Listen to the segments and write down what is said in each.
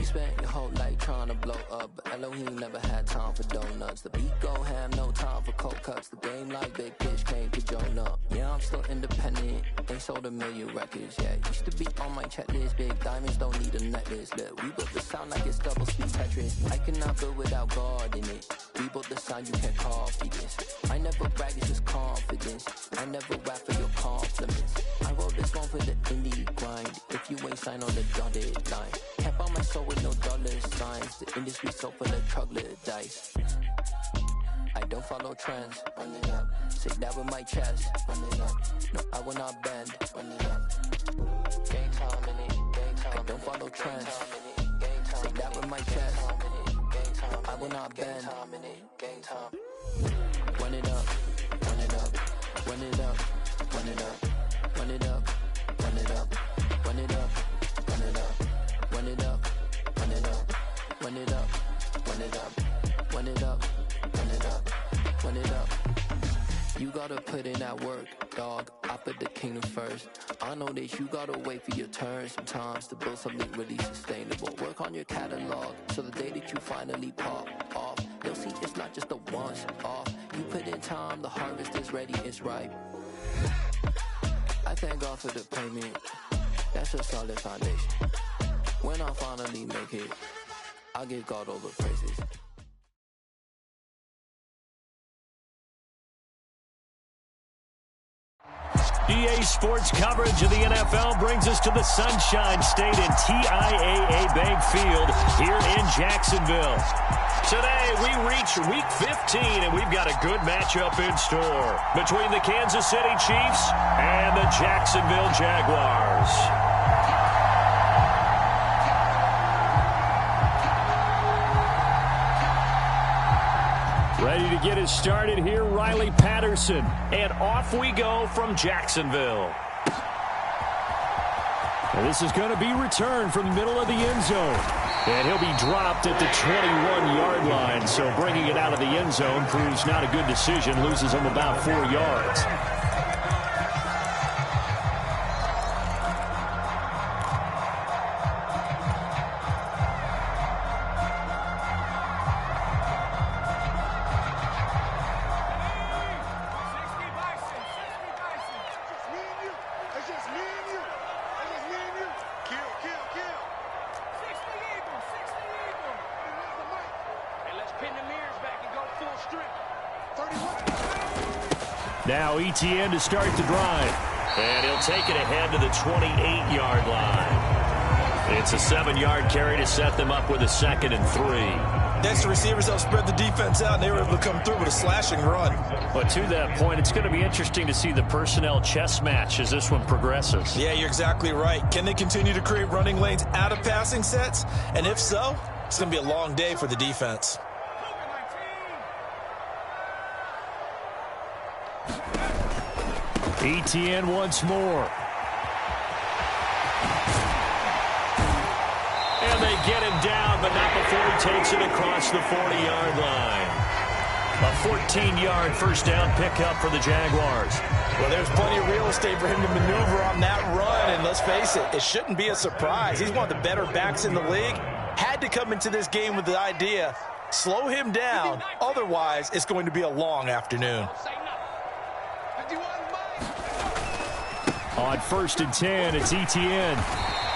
You spent your whole life trying to blow up, but Elohim never had time for donuts. The beat go ham, no time for cold cuts. The game like Big Fish came to Jonah. Yeah, I'm still independent. They sold 1 million records, yeah. Used to be on my checklist. Big diamonds don't need a necklace. Look, we built the sound like it's double speed Tetris. I cannot build without God in it. We built the sound, you can't copy this. I never brag, it's just confidence. I never rap for your compliments. I wrote this one for the indie grind. If you ain't signed on the dotted line, can't buy my soul with no dollar signs. The industry so full of troglodytes. I don't follow trends. Run it up. Say that with my chest. Run it up. No, I will not bend. Run it up. Game time in it. Game time. I don't follow trends. Say that with my chest. I will not bend. Game time. Run it up. Run it up. Run it up. Run it up. Run it up. Run it up. Run it up. Run it up. Run it up. Run it up. Run it up. Run it up. Run it up. Run it up. Run it up. You gotta put in that work, dog. I put the kingdom first. I know that you gotta wait for your turn sometimes to build something really sustainable. Work on your catalog, so the day that you finally pop off, you'll see it's not just a once off. You put in time, the harvest is ready, it's ripe. I thank God for the payment. That's a solid foundation. When I finally make it, I'll give God all the praises. EA Sports coverage of the NFL brings us to the Sunshine State in TIAA Bank Field here in Jacksonville. Today, we reach Week 15, and we've got a good matchup in store between the Kansas City Chiefs and the Jacksonville Jaguars. Ready to get us started here, Riley Patterson. And off we go from Jacksonville. And this is going to be returned from the middle of the end zone. And he'll be dropped at the 21-yard line. So bringing it out of the end zone proves not a good decision. Loses him about 4 yards. Now ETN to start the drive. And he'll take it ahead to the 28-yard line. It's a 7-yard carry to set them up with a 2nd and 3. Next, the receivers help spread the defense out, and they were able to come through with a slashing run. But to that point, it's going to be interesting to see the personnel chess match as this one progresses. Yeah, you're exactly right. Can they continue to create running lanes out of passing sets? And if so, it's going to be a long day for the defense. ETN once more. And they get him down, but not before he takes it across the 40-yard line. A 14-yard first down pickup for the Jaguars. Well, there's plenty of real estate for him to maneuver on that run, and let's face it, it shouldn't be a surprise. He's one of the better backs in the league. Had to come into this game with the idea, slow him down, otherwise it's going to be a long afternoon. On 1st and 10, it's ETN.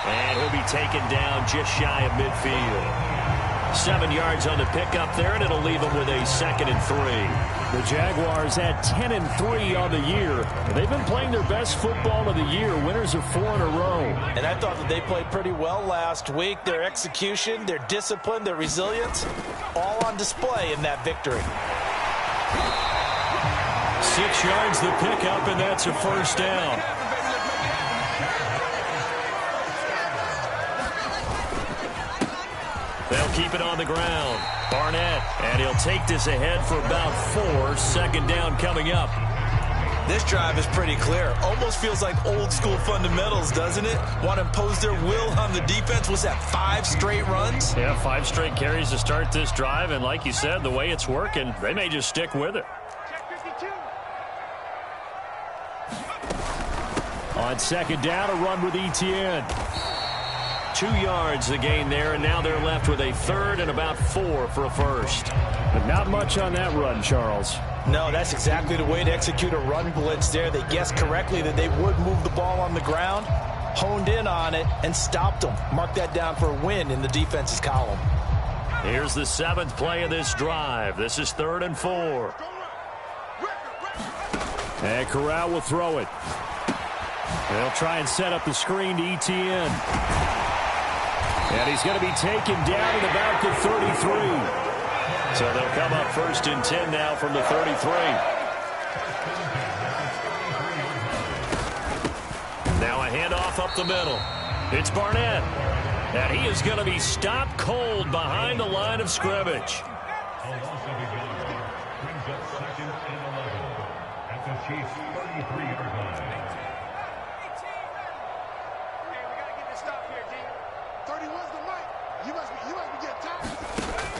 And he'll be taken down just shy of midfield. 7 yards on the pickup there, and it'll leave him with a 2nd and 3. The Jaguars had 10 and 3 on the year. They've been playing their best football of the year. Winners of 4 in a row. And I thought that they played pretty well last week. Their execution, their discipline, their resilience, all on display in that victory. 6 yards the pickup, and that's a first down. They'll keep it on the ground. Barnett, and he'll take this ahead for about 4. 2nd down coming up. This drive is pretty clear. Almost feels like old school fundamentals, doesn't it? Want to impose their will on the defense. Was that 5 straight runs? Yeah, 5 straight carries to start this drive. And like you said, the way it's working, they may just stick with it. On 2nd down, a run with ETN. 2 yards the gain there, and now they're left with a third and about 4 for a first. But not much on that run, Charles. No, that's exactly the way to execute a run blitz there. They guessed correctly that they would move the ball on the ground, honed in on it, and stopped them. Mark that down for a win in the defense's column. Here's the 7th play of this drive. This is 3rd and 4. And Corral will throw it. They'll try and set up the screen to ETN. And he's going to be taken down at about the 33. So they'll come up 1st and 10 now from the 33. Now a handoff up the middle. It's Barnett. And he is going to be stopped cold behind the line of scrimmage.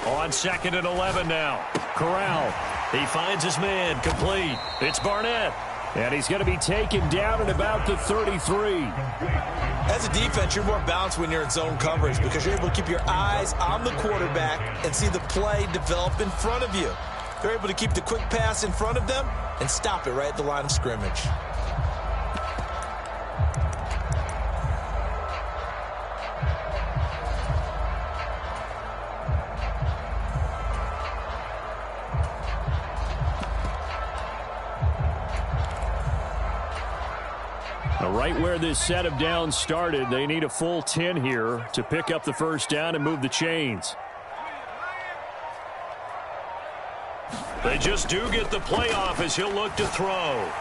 On 2nd and 11 now. Corral. He finds his man, complete. It's Barnett. And he's going to be taken down at about the 33. As a defense, you're more balanced when you're in zone coverage because you're able to keep your eyes on the quarterback and see the play develop in front of you. They're able to keep the quick pass in front of them and stop it right at the line of scrimmage. Right where this set of downs started, they need a full 10 here to pick up the first down and move the chains. They just do get the play off as he'll look to throw.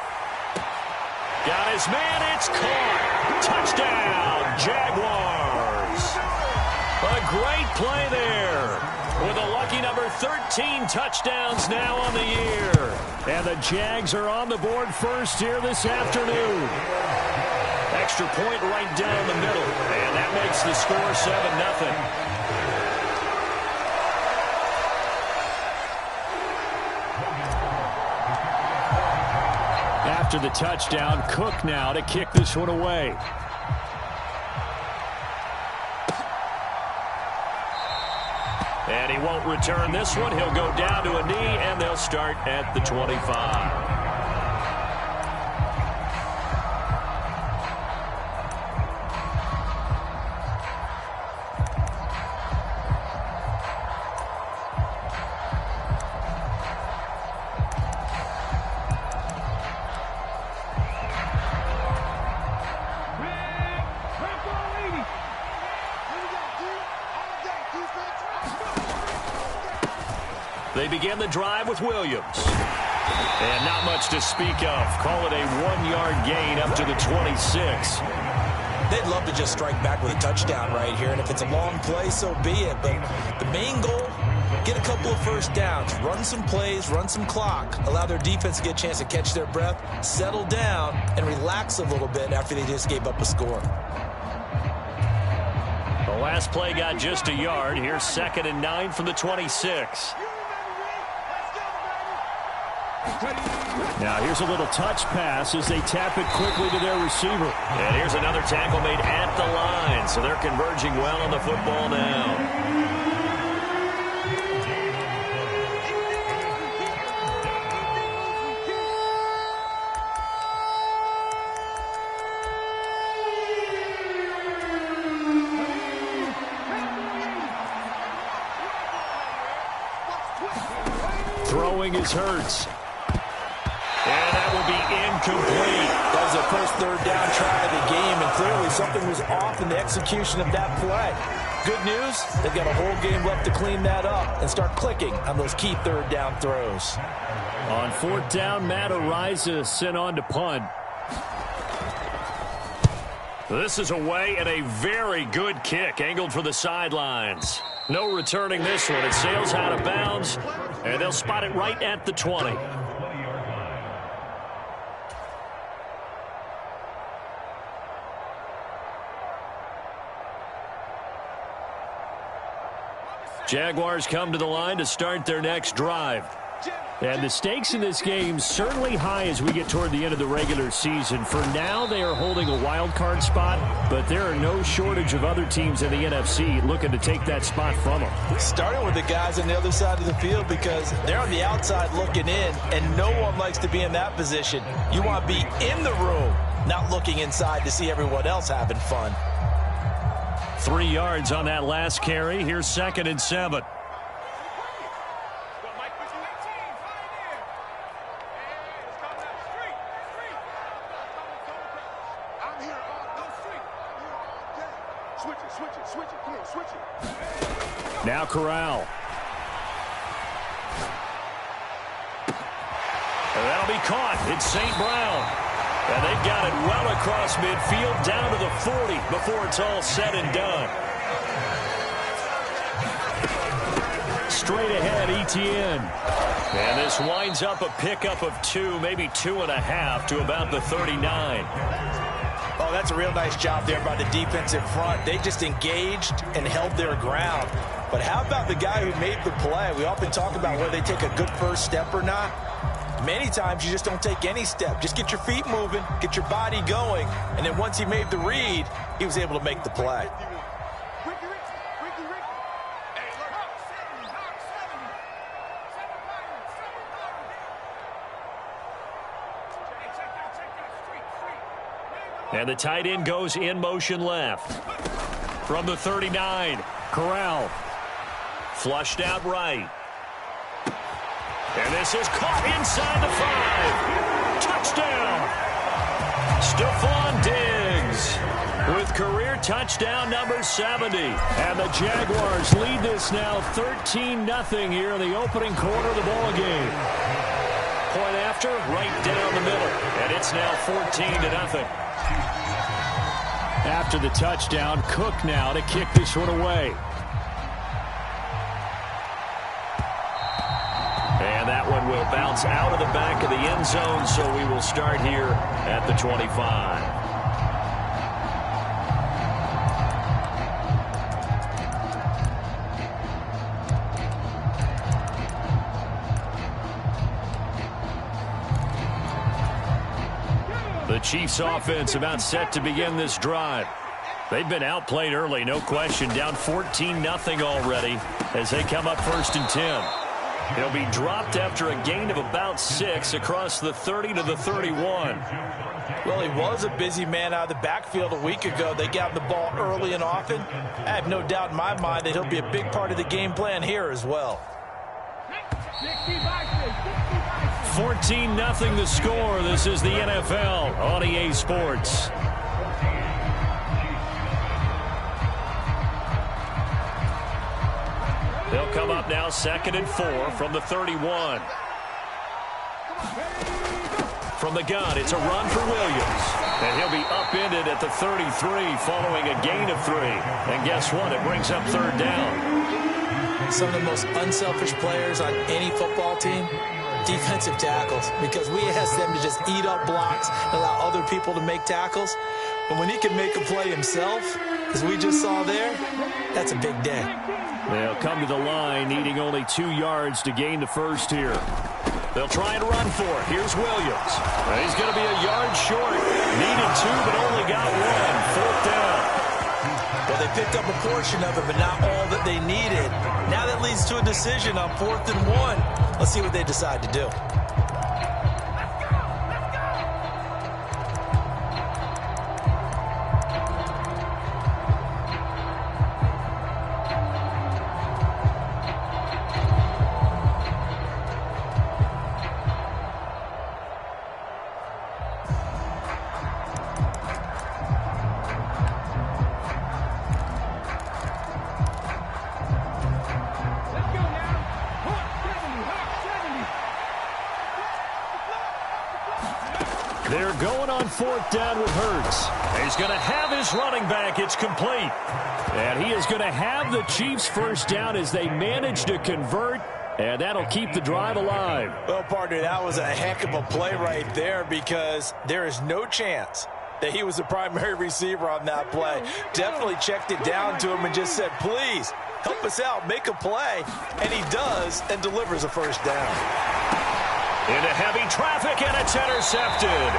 Got his man, it's caught. Touchdown, Jaguars. A great play there with a lucky number 13 touchdowns now on the year. And the Jags are on the board first here this afternoon. Extra point right down the middle, and that makes the score 7-0. After the touchdown, Cook now to kick this one away. And he won't return this one. He'll go down to a knee, and they'll start at the 25. They begin the drive with Williams. And not much to speak of. Call it a 1-yard gain up to the 26. They'd love to just strike back with a touchdown right here, and if it's a long play, so be it. But the main goal, get a couple of first downs, run some plays, run some clock, allow their defense to get a chance to catch their breath, settle down, and relax a little bit after they just gave up a score. The last play got just a yard. Here's 2nd and 9 from the 26. Now here's a little touch pass as they tap it quickly to their receiver. And here's another tackle made at the line, so they're converging well on the football now. Throwing is Hurts. And that will be incomplete. That was their first third down try of the game, and clearly something was off in the execution of that play. Good news, they've got a whole game left to clean that up and start clicking on those key third down throws. On 4th down, Matt Ariza sent on to punt. This is away and a very good kick angled for the sidelines. No returning this one. It sails out of bounds, and they'll spot it right at the 20. Jaguars come to the line to start their next drive. And the stakes in this game certainly high as we get toward the end of the regular season. For now, they are holding a wild card spot, but there are no shortage of other teams in the NFC looking to take that spot from them. Starting with the guys on the other side of the field because they're on the outside looking in, and no one likes to be in that position. You want to be in the room, not looking inside to see everyone else having fun. 3 yards on that last carry. Here's 2nd and 7. Now Corral. That'll be caught. It's St. Brown. And they've got it well across midfield down to the 40 before it's all said and done. Straight ahead, Etienne. And this winds up a pickup of 2, maybe 2.5 to about the 39. Oh, that's a real nice job there by the defensive front. They just engaged and held their ground. But how about the guy who made the play? We often talk about whether they take a good first step or not. Many times you just don't take any step. Just get your feet moving, get your body going, and then once he made the read, he was able to make the play. And the tight end goes in motion left. From the 39, Corral. Flushed out right. And this is caught inside the 5. Touchdown. Stephon Diggs with career touchdown number 70. And the Jaguars lead this now 13-0 here in the opening quarter of the ball game. Point after, right down the middle. And it's now 14-0. After the touchdown, Cook now to kick this one away. And that one will bounce out of the back of the end zone, so we will start here at the 25. The Chiefs offense about set to begin this drive. They've been outplayed early, no question. Down 14-0 already as they come up 1st and 10. He'll be dropped after a gain of about 6 across the 30 to the 31. Well, he was a busy man out of the backfield a week ago. They got the ball early and often. I have no doubt in my mind that he'll be a big part of the game plan here as well. 14-0 the score. This is the NFL on EA Sports. They'll come up now 2nd and 4 from the 31. From the gun, it's a run for Williams. And he'll be upended at the 33 following a gain of 3. And guess what? It brings up 3rd down. Some of the most unselfish players on any football team, defensive tackles, because we ask them to just eat up blocks and allow other people to make tackles. But when he can make a play himself, as we just saw there, that's a big day. They'll come to the line, needing only 2 yards to gain the first here. They'll try and run for it. Here's Williams. He's going to be a yard short. Needed 2, but only got 1. 4th down. Well, they picked up a portion of it, but not all that they needed. Now that leads to a decision on 4th and 1. Let's see what they decide to do. They're going on 4th down with Hurts. He's going to have his running back. It's complete. And he is going to have the Chiefs first down as they manage to convert. And that'll keep the drive alive. Well, partner, that was a heck of a play right there because there is no chance that he was the primary receiver on that play. Definitely checked it down to him and just said, please, help us out, make a play. And he does and delivers a first down. Into heavy traffic, and it's intercepted.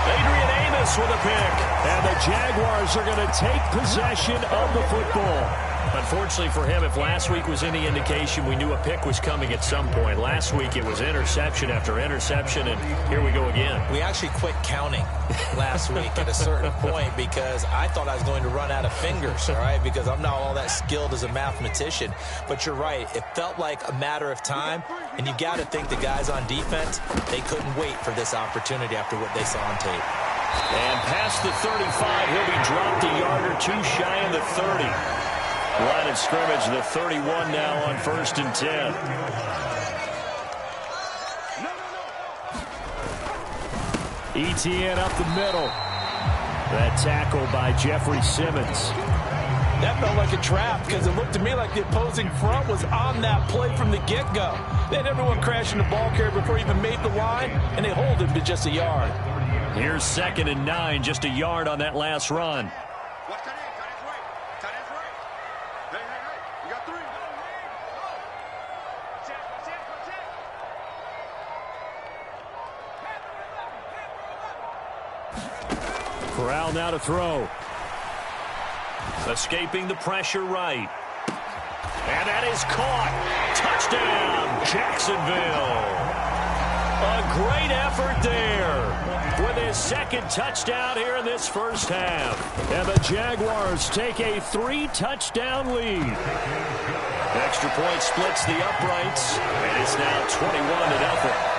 Adrian Amos with a pick. And the Jaguars are going to take possession of the football. Unfortunately for him, if last week was any indication, we knew a pick was coming at some point. Last week it was interception after interception, and here we go again. We actually quit counting last week at a certain point because I thought I was going to run out of fingers, all right, because I'm not all that skilled as a mathematician. But you're right. It felt like a matter of time, and you got to think the guys on defense, they couldn't wait for this opportunity after what they saw on tape. And past the 35, he'll be dropped a yard or two shy of the 30. Line of scrimmage, the 31 now on 1st and 10. ETN up the middle. That tackle by Jeffrey Simmons. That felt like a trap because it looked to me like the opposing front was on that play from the get-go. They had everyone crashing the ball carrier before he even made the line, and they hold him to just a yard. Here's 2nd and 9, just a yard on that last run. Corral now to throw. Escaping the pressure right. And that is caught. Touchdown, Jacksonville. A great effort there with his 2nd touchdown here in this first half. And the Jaguars take a 3-touchdown lead. Extra point splits the uprights, and it's now 21-0.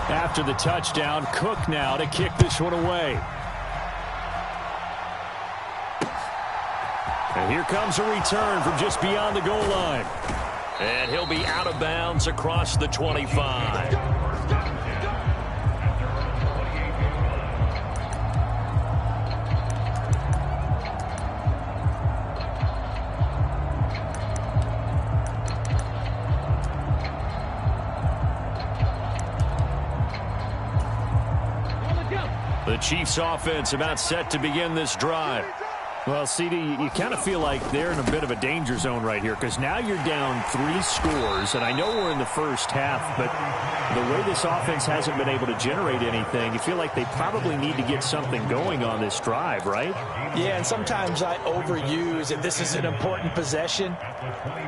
After the touchdown, Cook now to kick this one away. And here comes a return from just beyond the goal line. And he'll be out of bounds across the 25. The Chiefs offense about set to begin this drive. Well, CD, you kind of feel like they're in a bit of a danger zone right here because now you're down 3 scores, and I know we're in the first half, but the way this offense hasn't been able to generate anything, you feel like they probably need to get something going on this drive, right? Yeah, and sometimes I overuse if this is an important possession,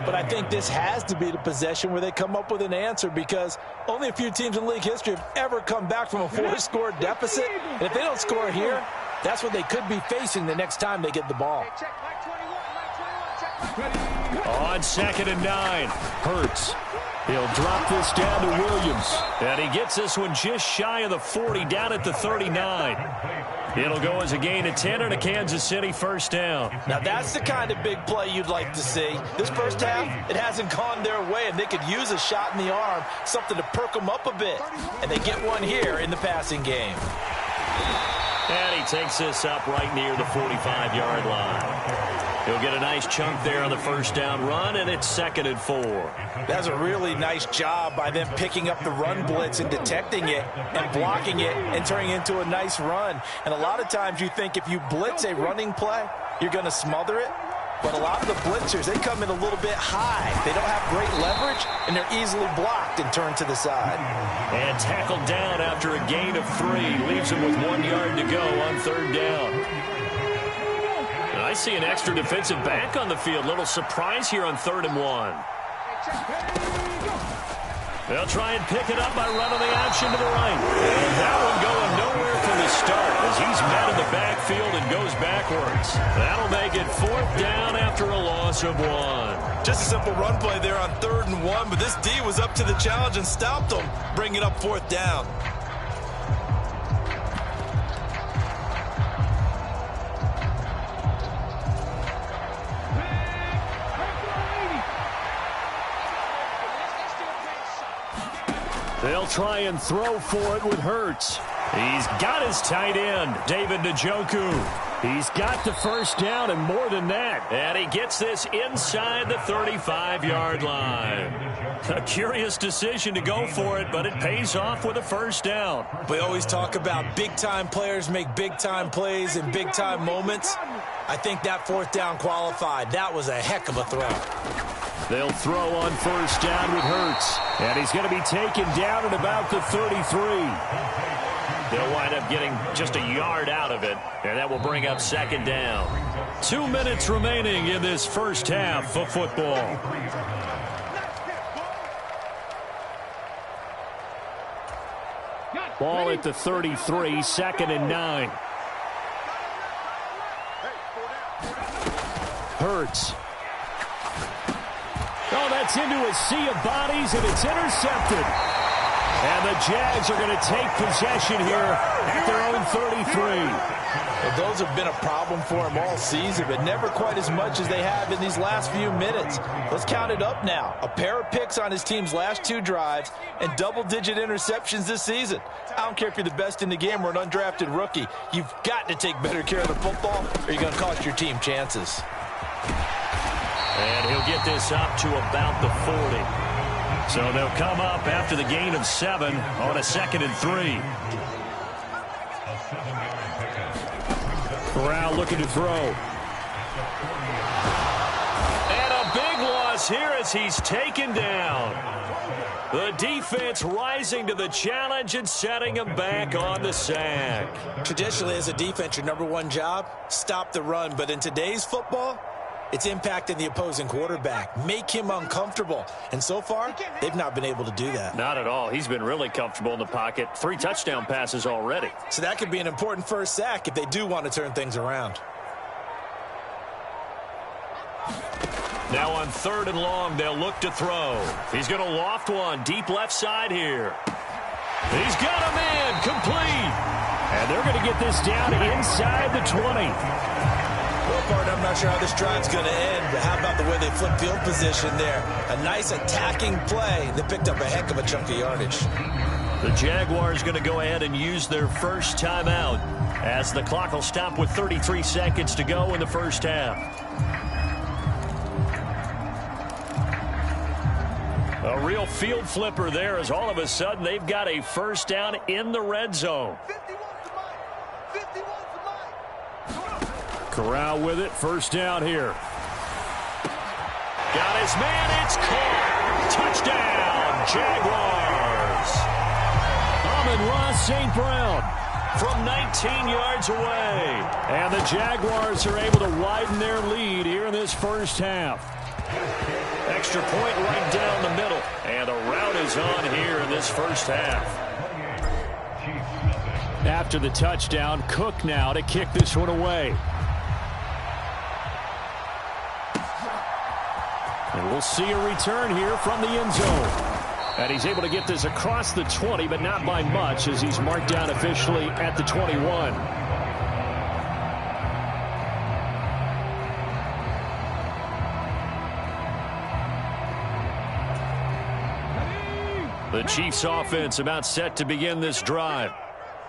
but I think this has to be the possession where they come up with an answer because only a few teams in league history have ever come back from a 4-score deficit, and if they don't score here, that's what they could be facing the next time they get the ball. On 2nd and 9, Hurts. He'll drop this down to Williams. And he gets this one just shy of the 40, down at the 39. It'll go as a gain of 10 and a Kansas City first down. Now that's the kind of big play you'd like to see. This first half, it hasn't gone their way, and they could use a shot in the arm, something to perk them up a bit. And they get one here in the passing game. And he takes this up right near the 45-yard line. He'll get a nice chunk there on the first down run, and it's 2nd and 4. That's a really nice job by them picking up the run blitz and detecting it and blocking it and turning it into a nice run. And a lot of times you think if you blitz a running play, you're going to smother it. But a lot of the blitzers, they come in a little bit high. They don't have great leverage, and they're easily blocked and turned to the side. And tackled down after a gain of 3. Leaves him with 1 yard to go on 3rd down. And I see an extra defensive back on the field. Little surprise here on 3rd and 1. They'll try and pick it up by running the option to the right. And that one going nowhere from the start as he's met in the backfield and goes backwards. That'll make it 4th down after a loss of 1. Just a simple run play there on 3rd and 1, but this D was up to the challenge and stopped them, bringing up 4th down. They'll try and throw for it with Hurts. He's got his tight end, David Njoku. He's got the first down and more than that. And he gets this inside the 35-yard line. A curious decision to go for it, but it pays off with a first down. We always talk about big-time players make big-time plays in big-time moments. I think that 4th down qualified. That was a heck of a throw. They'll throw on first down with Hurts. And he's going to be taken down at about the 33. They'll wind up getting just a yard out of it, and that will bring up second down. 2 minutes remaining in this first half of football. Ball at the 33, 2nd and 9. Hurts. Oh, that's into a sea of bodies, and it's intercepted. And the Jags are going to take possession here at their own 33. Well, those have been a problem for him all season, but never quite as much as they have in these last few minutes. Let's count it up now. A pair of picks on his team's last 2 drives and double-digit interceptions this season. I don't care if you're the best in the game or an undrafted rookie. You've got to take better care of the football or you're going to cost your team chances. And he'll get this up to about the 40. So they'll come up after the gain of 7 on a 2nd and 3. Corral looking to throw. And a big loss here as he's taken down. The defense rising to the challenge and setting him back on the sack. Traditionally, as a defense, your number one job, stop the run. But in today's football, it's impacting the opposing quarterback. Make him uncomfortable. And so far, they've not been able to do that. Not at all. He's been really comfortable in the pocket. 3 touchdown passes already. So that could be an important first sack if they do want to turn things around. Now on 3rd and long, they'll look to throw. He's going to loft one deep left side here. He's got a man complete. And they're going to get this down inside the 20. Well, partner, I'm not sure how this drive's going to end, but how about the way they flip field position there? A nice attacking play. They picked up a heck of a chunk of yardage. The Jaguars going to go ahead and use their first timeout as the clock will stop with 33 seconds to go in the first half. A real field flipper there as all of a sudden they've got a first down in the red zone. Corral with it. First down here. Got his man. It's caught. Touchdown, Jaguars. Amon-Ra St. Brown from 19 yards away. And the Jaguars are able to widen their lead here in this first half. Extra point right down the middle. And the route is on here in this first half. After the touchdown, Cook now to kick this one away. And we'll see a return here from the end zone. And he's able to get this across the 20, but not by much as he's marked down officially at the 21. The Chiefs offense about set to begin this drive.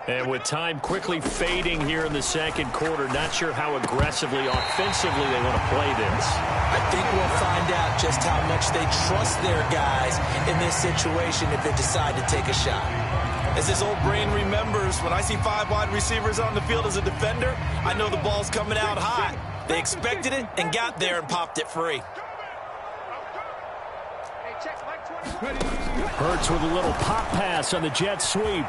And with time quickly fading here in the second quarter, not sure how aggressively, offensively they want to play this. I think we'll find out just how much they trust their guys in this situation if they decide to take a shot. As this old brain remembers, when I see 5 wide receivers on the field as a defender, I know the ball's coming out high. They expected it and got there and popped it free. Hurts with a little pop pass on the jet sweep.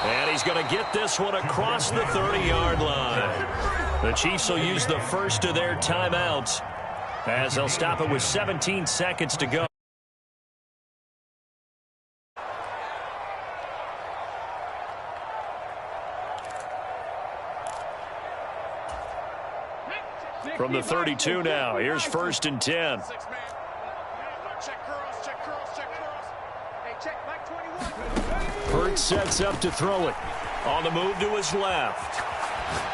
And he's going to get this one across the 30-yard line. The Chiefs will use the first of their timeouts as they'll stop it with 17 seconds to go. From the 32 now, here's 1st and 10. Hurts sets up to throw it. On the move to his left.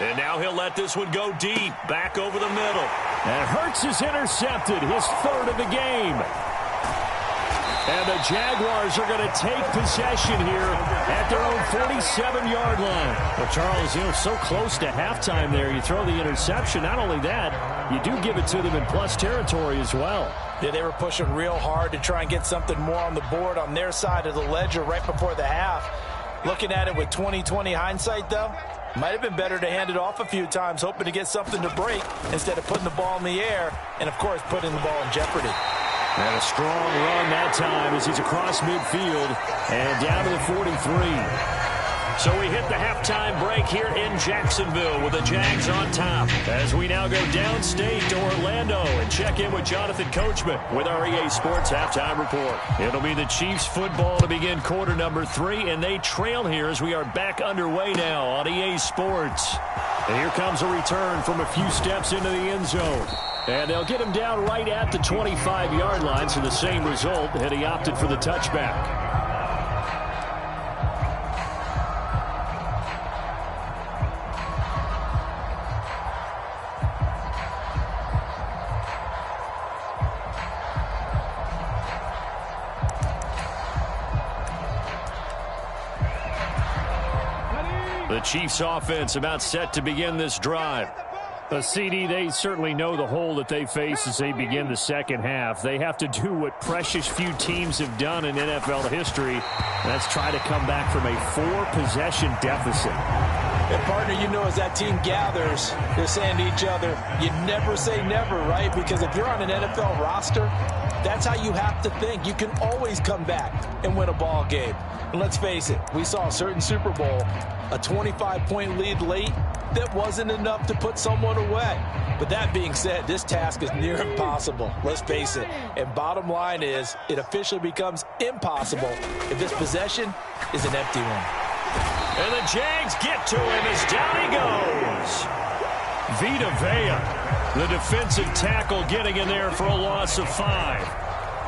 And now he'll let this one go deep, back over the middle. And Hurts is intercepted, his 3rd of the game. And the Jaguars are going to take possession here at their own 47-yard line. Well, Charles, so close to halftime there. You throw the interception. Not only that, you do give it to them in plus territory as well. Yeah, they were pushing real hard to try and get something more on the board on their side of the ledger right before the half. Looking at it with 20/20 hindsight, though, Might have been better to hand it off a few times, hoping to get something to break instead of putting the ball in the air and, of course, putting the ball in jeopardy. And a strong run that time as he's across midfield and down to the 43. So we hit the halftime break here in Jacksonville with the Jags on top as we now go downstate to Orlando and check in with Jonathan Coachman with our EA Sports Halftime Report. It'll be the Chiefs football to begin quarter number 3, and they trail here as we are back underway now on EA Sports. And here comes a return from a few steps into the end zone. And they'll get him down right at the 25-yard line, so the same result, and he opted for the touchback. The Chiefs offense about set to begin this drive. CD, they certainly know the hole that they face as they begin the second half. They have to do what precious few teams have done in NFL history. That's try to come back from a 4-possession deficit. And partner, you know, as that team gathers, they're saying to each other, you never say never, right? Because if you're on an NFL roster, that's how you have to think. You can always come back and win a ball game. And let's face it, we saw a certain Super Bowl, a 25-point lead late that wasn't enough to put someone away. But that being said, this task is near impossible. Let's face it. And bottom line is, it officially becomes impossible if this possession is an empty one. And the Jags get to him as down he goes. Vita Vea, the defensive tackle, getting in there for a loss of 5.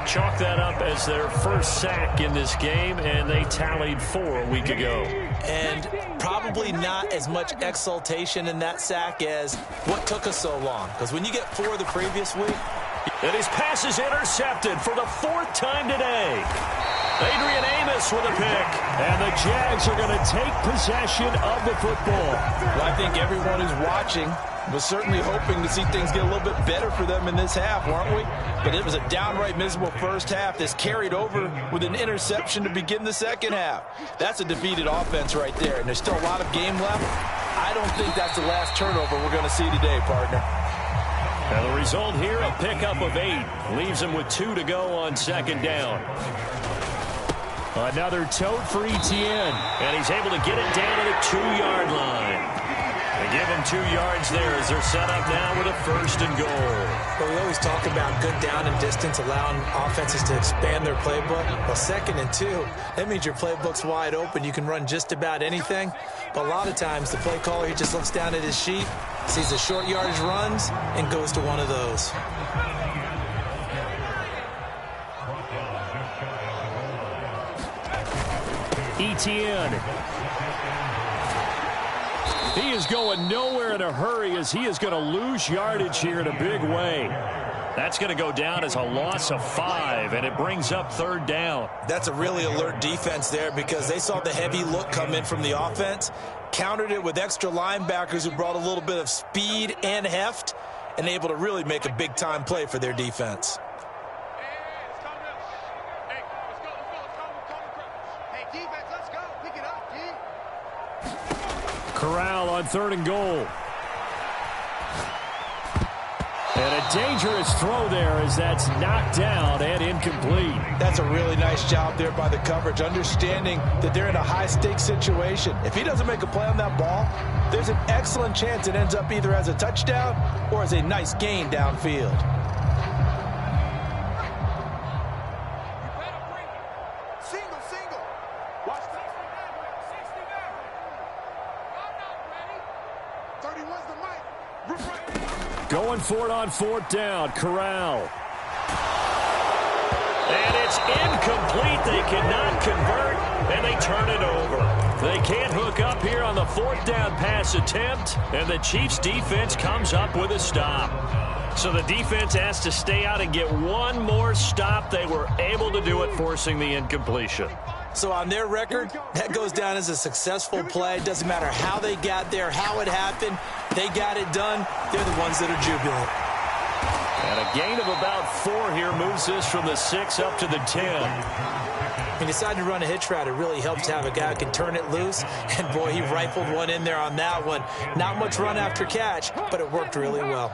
Chalk that up as their first sack in this game, and they tallied 4 a week ago. And probably not as much exultation in that sack as what took us so long. Because when you get 4 the previous week. And his pass is intercepted for the 4th time today. Adrian Amos with a pick. And the Jags are going to take possession of the football. Well, I think everyone who's watching was certainly hoping to see things get a little bit better for them in this half, weren't we? But it was a downright miserable first half that's carried over with an interception to begin the second half. That's a defeated offense right there, and there's still a lot of game left. I don't think that's the last turnover we're going to see today, partner. And the result here, a pickup of 8. Leaves him with 2 to go on second down. Another tote for Etienne, and he's able to get it down to the 2-yard line. They give him 2 yards there as they're set up now with a 1st and goal. But we always talk about good down and distance, allowing offenses to expand their playbook. Well, 2nd and 2, that means your playbook's wide open. You can run just about anything. But a lot of times, the play caller, he just looks down at his sheet, sees the short yardage runs, and goes to one of those. Etienne. He is going nowhere in a hurry as he is going to lose yardage here in a big way. That's going to go down as a loss of 5, and it brings up 3rd down. That's a really alert defense there because they saw the heavy look come in from the offense, countered it with extra linebackers who brought a little bit of speed and heft, and able to really make a big-time play for their defense. Corral on 3rd and goal. And a dangerous throw there as that's knocked down and incomplete. That's a really nice job there by the coverage, understanding that they're in a high-stakes situation. If he doesn't make a play on that ball, there's an excellent chance it ends up either as a touchdown or as a nice gain downfield. Going for it on 4th down. Corral. And it's incomplete. They cannot convert, and they turn it over. They can't hook up here on the 4th down pass attempt, and the Chiefs' defense comes up with a stop. So the defense has to stay out and get one more stop. They were able to do it, forcing the incompletion. So on their record, that goes down as a successful play. Doesn't matter how they got there, how it happened. They got it done. They're the ones that are jubilant. And a gain of about 4 here moves this from the 6 up to the 10. He decided to run a hitch route. It really helps to have a guy who can turn it loose. And, boy, he rifled one in there on that one. Not much run after catch, but it worked really well.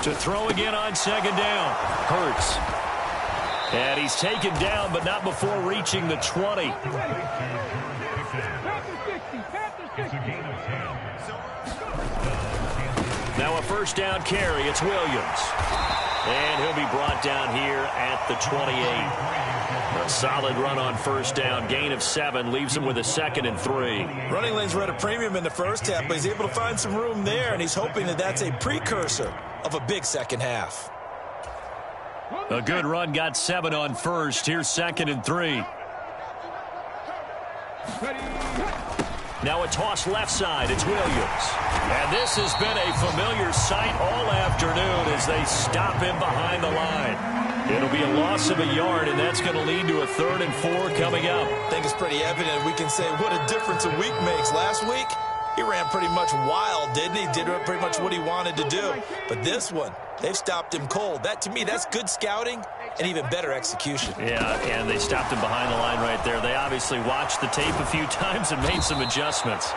To throw again on second down. Hurts. And he's taken down, but not before reaching the 20. Now a first down carry. It's Williams. And he'll be brought down here at the 28. A solid run on first down. Gain of 7 leaves him with a 2nd and 3. Running lanes were at a premium in the first half, but he's able to find some room there, and he's hoping that that's a precursor of a big second half. A good run got 7 on first. Here's 2nd and 3. Now a toss left side. It's Williams. And this has been a familiar sight all afternoon as they stop him behind the line. It'll be a loss of a yard, and that's going to lead to a 3rd and 4 coming up. I think it's pretty evident. We can say what a difference a week makes. Last week, he ran pretty much wild, didn't he? Did pretty much what he wanted to do. But this one, they've stopped him cold. That, to me, that's good scouting and even better execution. Yeah, and they stopped him behind the line right there. They obviously watched the tape a few times and made some adjustments.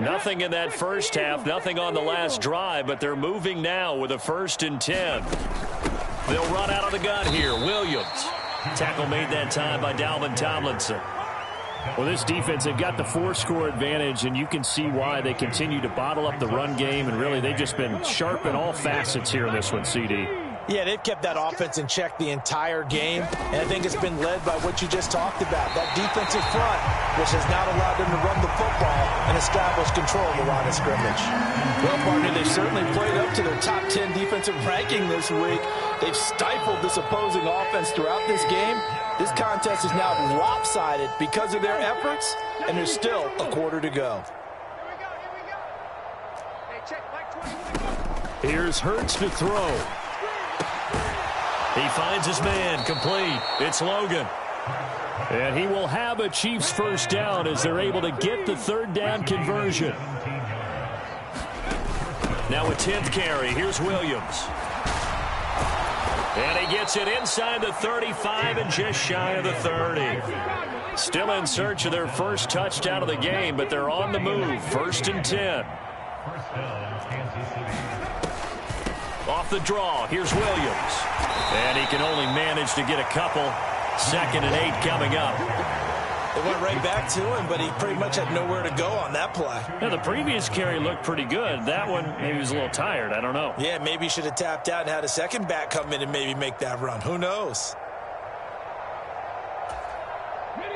Nothing in that first half, nothing on the last drive, but they're moving now with a 1st and 10. They'll run out of the gun here. Williams. Tackle made that time by Dalvin Tomlinson. Well, this defense, they've got the 4-score advantage, and you can see why they continue to bottle up the run game, and really they've just been sharp in all facets here in this one, CD. Yeah, they've kept that offense in check the entire game, and I think it's been led by what you just talked about, that defensive front, which has not allowed them to run the football and establish control of the line of scrimmage. Well, partner, they've certainly played up to their top 10 defensive ranking this week. They've stifled this opposing offense throughout this game. This contest is now lopsided because of their efforts, and there's still a quarter to go. Here's Hurts to throw. He finds his man, complete. It's Logan. And he will have a Chiefs first down as they're able to get the 3rd down conversion. Now a 10th carry. Here's Williams. And he gets it inside the 35 and just shy of the 30. Still in search of their first touchdown of the game, but they're on the move. 1st and 10. Off the draw, here's Williams. And he can only manage to get a couple. 2nd and 8 coming up. They went right back to him, but he pretty much had nowhere to go on that play. Yeah, the previous carry looked pretty good. That one, maybe he was a little tired. I don't know. Yeah, maybe he should have tapped out and had a second back come in and maybe make that run. Who knows?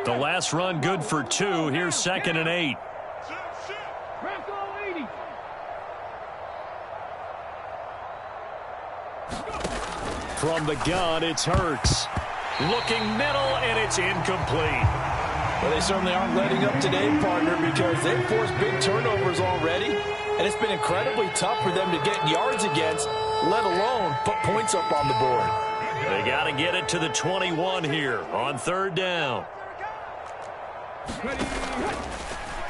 The last run good for 2. Here's 2nd and 8. From the gun, it's Hurts. Looking middle, and it's incomplete. Well, they certainly aren't letting up today, partner, because they've forced big turnovers already, and it's been incredibly tough for them to get yards against, let alone put points up on the board. They got to get it to the 21 here on 3rd down.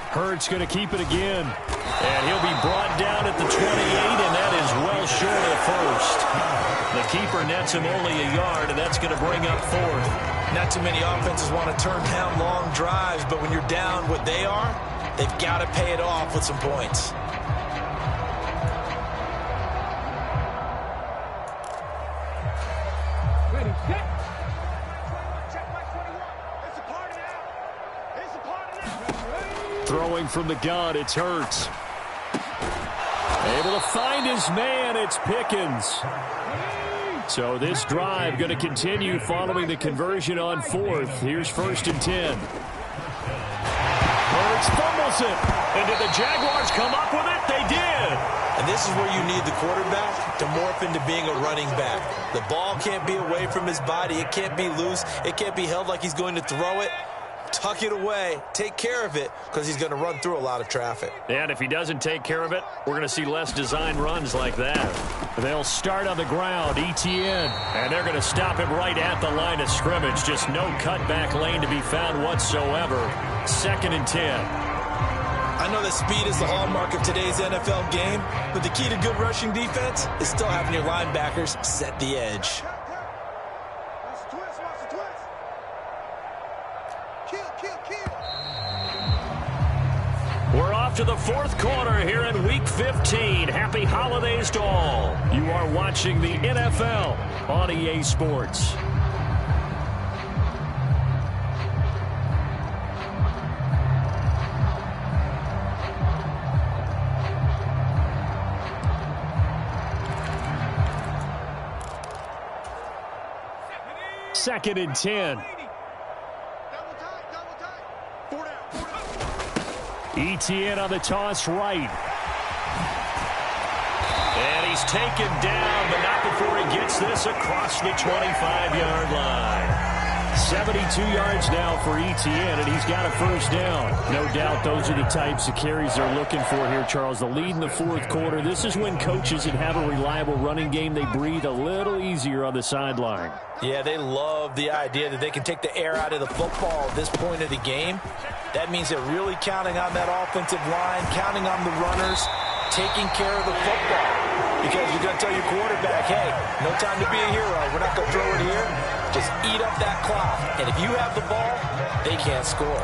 Hurts going to keep it again. And he'll be brought down at the 28, and that is well short of 1st. The keeper nets him only a yard, and that's going to bring up 4th. Not too many offenses want to turn down long drives, but when you're down what they are, they've got to pay it off with some points. Ready, set. Throwing from the gun, it's Hurts. Able to find his man, it's Pickens. So this drive going to continue following the conversion on 4th. Here's 1st and 10. Hurts fumbles it. And did the Jaguars come up with it? They did. And this is where you need the quarterback to morph into being a running back. The ball can't be away from his body. It can't be loose. It can't be held like he's going to throw it. tuck it away, take care of it, because he's going to run through a lot of traffic. And if he doesn't take care of it, we're going to see less design runs like that. They'll start on the ground, ETN, and they're going to stop him right at the line of scrimmage. Just no cutback lane to be found whatsoever. 2nd and 10. I know that speed is the hallmark of today's NFL game, but the key to good rushing defense is still having your linebackers set the edge. We're off to the 4th quarter here in Week 15. Happy holidays to all. You are watching the NFL on EA Sports. Second and 10. ETN on the toss right. And he's taken down, but not before he gets this across the 25-yard line. 72 yards now for ETN, and he's got a first down. No doubt those are the types of carries they're looking for here, Charles. The lead in the 4th quarter. This is when coaches that have a reliable running game, they breathe a little easier on the sideline. Yeah, they love the idea that they can take the air out of the football at this point of the game. That means they're really counting on that offensive line, counting on the runners, taking care of the football. Because you're going to tell your quarterback, hey, no time to be a hero. We're not going to throw it here. Just eat up that clock. And if you have the ball, they can't score.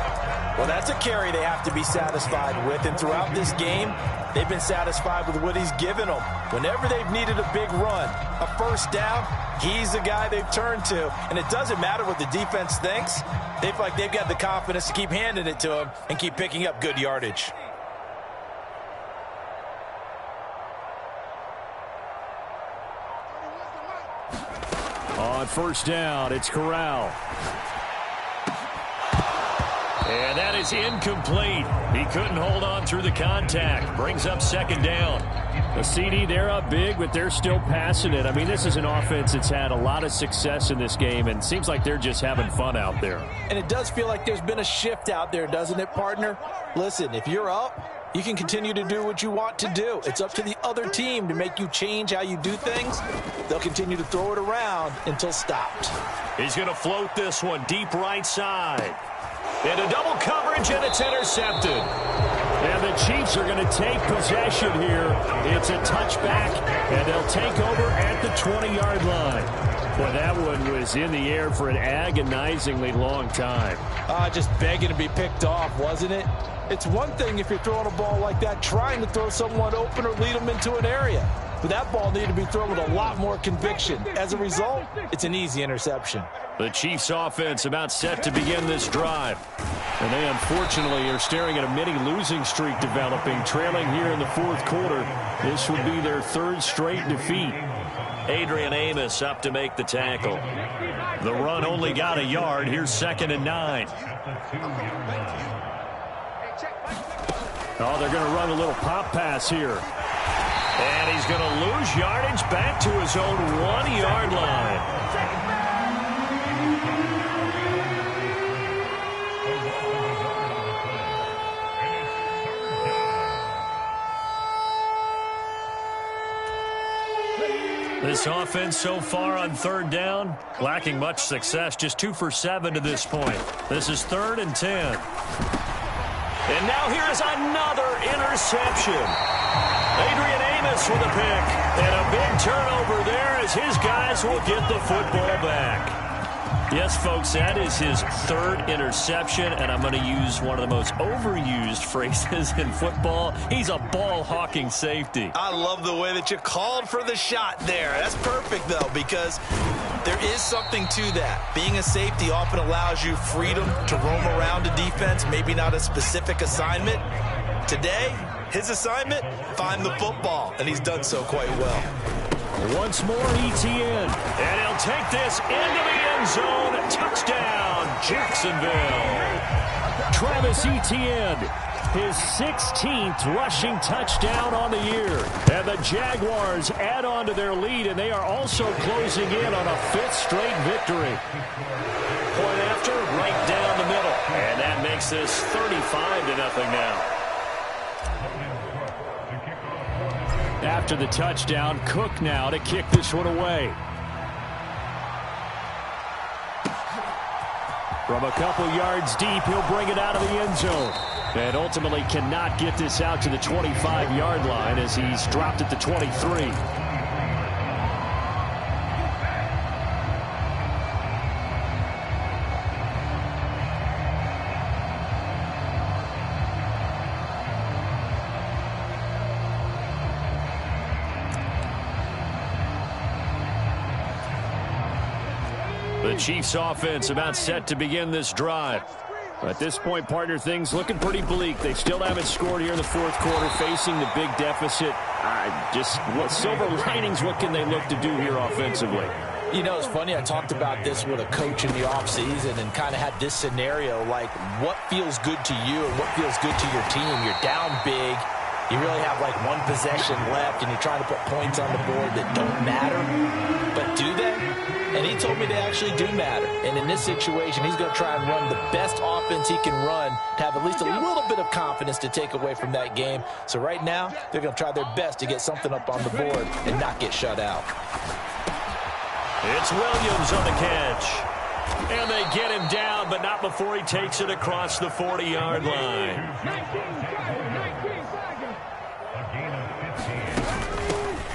Well, that's a carry they have to be satisfied with. And throughout this game, they've been satisfied with what he's given them. Whenever they've needed a big run, a first down, he's the guy they've turned to. And it doesn't matter what the defense thinks. They feel like they've got the confidence to keep handing it to him and keep picking up good yardage. On first down, it's Corral. And that is incomplete. He couldn't hold on through the contact. Brings up 2nd down. The CD, they're up big, but they're still passing it. I mean, this is an offense that's had a lot of success in this game, and seems like they're just having fun out there. And it does feel like there's been a shift out there, doesn't it, partner? Listen, if you're up, you can continue to do what you want to do. It's up to the other team to make you change how you do things. They'll continue to throw it around until stopped. He's going to float this one deep right side. Into double coverage, and it's intercepted. And the Chiefs are going to take possession here. It's a touchback, and they'll take over at the 20-yard line. Well, that one was in the air for an agonizingly long time. Just begging to be picked off, wasn't it? It's one thing if you're throwing a ball like that, trying to throw someone open or lead them into an area. But that ball needed to be thrown with a lot more conviction. As a result, it's an easy interception. The Chiefs offense about set to begin this drive. And they unfortunately are staring at a mini losing streak developing, trailing here in the 4th quarter. This would be their 3rd straight defeat. Adrian Amos up to make the tackle. The run only got a yard. Here's 2nd and 9. Oh, they're going to run a little pop pass here. And he's going to lose yardage back to his own 1-yard line. This offense so far on 3rd down, lacking much success, just 2 for 7 to this point. This is 3rd and 10. And now here is another interception. Adrian Amos with a pick. And a big turnover there as his guys will get the football back. Yes, folks, that is his 3rd interception, and I'm going to use one of the most overused phrases in football. He's a ball-hawking safety. I love the way that you called for the shot there. That's perfect, though, because there is something to that. Being a safety often allows you freedom to roam around a defense, maybe not a specific assignment. Today, his assignment, find the football, and he's done so quite well. Once more, ETN, and he'll take this into the end zone. Touchdown, Jacksonville. Travis Etienne, his 16th rushing touchdown on the year. And the Jaguars add on to their lead, and they are also closing in on a 5th straight victory. Point after, right down the middle. And that makes this 35-0 now. After the touchdown, Cook now to kick this one away. From a couple yards deep, he'll bring it out of the end zone. And ultimately cannot get this out to the 25-yard line as he's dropped at the 23. The Chiefs offense about set to begin this drive. At this point, partner, things looking pretty bleak. They still haven't scored here in the fourth quarter, facing the big deficit. Just what silver linings, what can they look to do here offensively? You know, it's funny, I talked about this with a coach in the offseason and kind of had this scenario, like what feels good to you and what feels good to your team. You're down big. You really have like one possession left, and you're trying to put points on the board that don't matter. But do they? And he told me they actually do matter. And in this situation, he's going to try and run the best offense he can run to have at least a little bit of confidence to take away from that game. So right now, they're going to try their best to get something up on the board and not get shut out. It's Williams on the catch. And they get him down, but not before he takes it across the 40-yard line.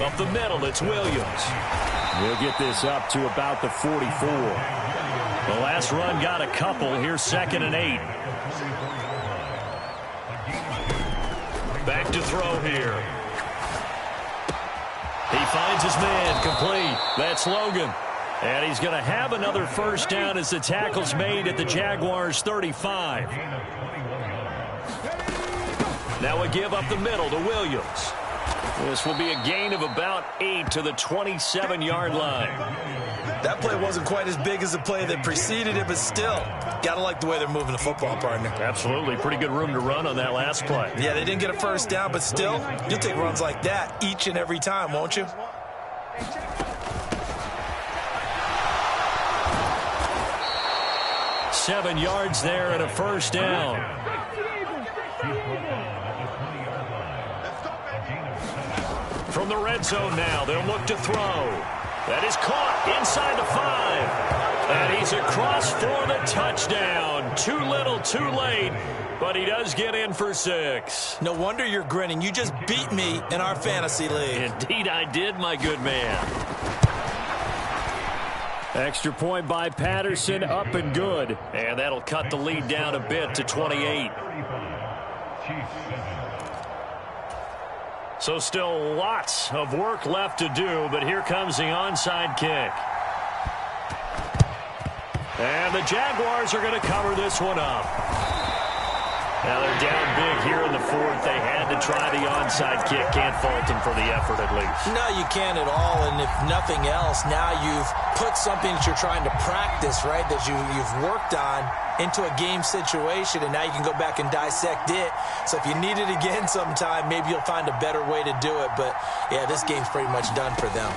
Up the middle, it's Williams. We'll get this up to about the 44. The last run got a couple. Here's 2nd and 8. Back to throw here. He finds his man, complete. That's Logan. And he's going to have another first down as the tackle's made at the Jaguars' 35. Now a give up the middle to Williams. This will be a gain of about 8 to the 27-yard line. That play wasn't quite as big as the play that preceded it, but still, got to like the way they're moving the football, partner. Absolutely. Pretty good room to run on that last play. Yeah, they didn't get a first down, but still, you'll take runs like that each and every time, won't you? Seven yards there and a first down. From the red zone now, they'll look to throw. That is caught inside the 5. And he's across for the touchdown. Too little, too late, but he does get in for 6. No wonder you're grinning. You just beat me in our fantasy league. Indeed I did, my good man. Extra point by Patterson, up and good. And that'll cut the lead down a bit to 28. So still lots of work left to do, but here comes the onside kick. And the Jaguars are going to cover this one up. Now they're down big here in the 4th. They had to try the onside kick. Can't fault them for the effort at least. No, you can't at all. And if nothing else, now you've put something that you're trying to practice, right, that you've worked on into a game situation, and now you can go back and dissect it. So if you need it again sometime, maybe you'll find a better way to do it. But, yeah, this game's pretty much done for them.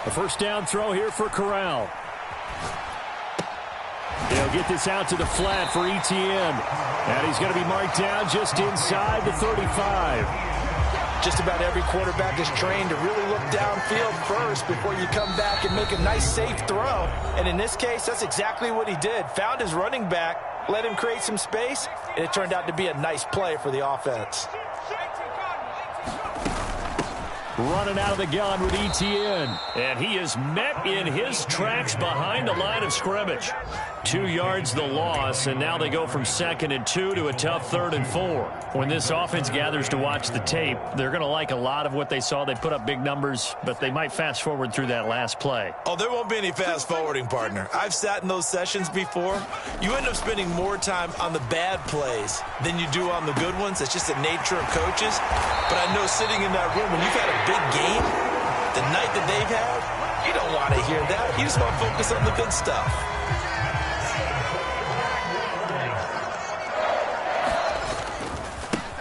A first down throw here for Corral. They'll get this out to the flat for Etienne. And he's going to be marked down just inside the 35. Just about every quarterback is trained to really look downfield first before you come back and make a nice, safe throw. And in this case, that's exactly what he did. Found his running back, let him create some space, and it turned out to be a nice play for the offense. Running out of the gun with Etienne. And he is met in his tracks behind the line of scrimmage. 2 yards the loss, and now they go from 2nd and 2 to a tough 3rd and 4. When this offense gathers to watch the tape, they're going to like a lot of what they saw. They put up big numbers, but they might fast forward through that last play. Oh, there won't be any fast forwarding, partner. I've sat in those sessions before. You end up spending more time on the bad plays than you do on the good ones. It's just the nature of coaches. But I know sitting in that room, when you've had a big game, the night that they've had, you don't want to hear that. You just want to focus on the good stuff.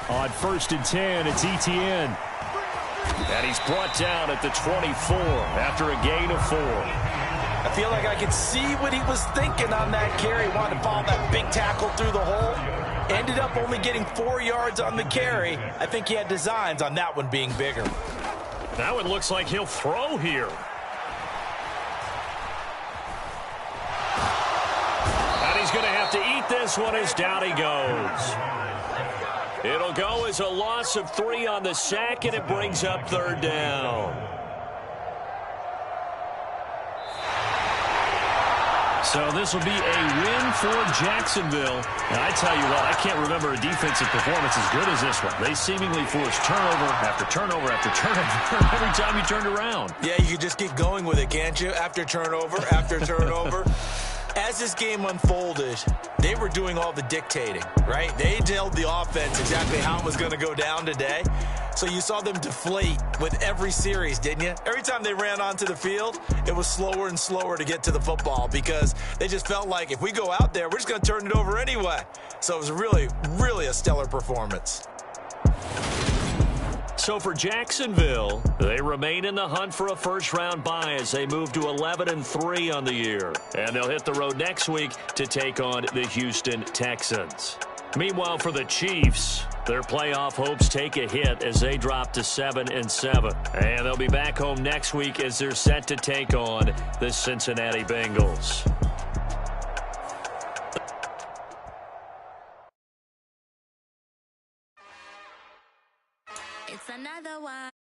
On 1st and 10, it's Etienne. And he's brought down at the 24 after a gain of 4. I feel like I could see what he was thinking on that carry. Wanted to follow that big tackle through the hole. Ended up only getting 4 yards on the carry. I think he had designs on that one being bigger. That one looks like he'll throw here. And he's going to have to eat this one as down he goes. It'll go as a loss of 3 on the sack, and it brings up 3rd down. So this will be a win for Jacksonville. And I tell you what, I can't remember a defensive performance as good as this one. They seemingly forced turnover after turnover after turnover every time you turned around. Yeah, you could just keep going with it, can't you? After turnover, after turnover. As this game unfolded, they were doing all the dictating, right? They told the offense exactly how it was going to go down today. So you saw them deflate with every series, didn't you? Every time they ran onto the field, it was slower and slower to get to the football because they just felt like if we go out there, we're just going to turn it over anyway. So it was really, really a stellar performance. So for Jacksonville, they remain in the hunt for a first-round bye as they move to 11-3 on the year. And they'll hit the road next week to take on the Houston Texans. Meanwhile, for the Chiefs, their playoff hopes take a hit as they drop to 7-7. And they'll be back home next week as they're set to take on the Cincinnati Bengals. It's another one.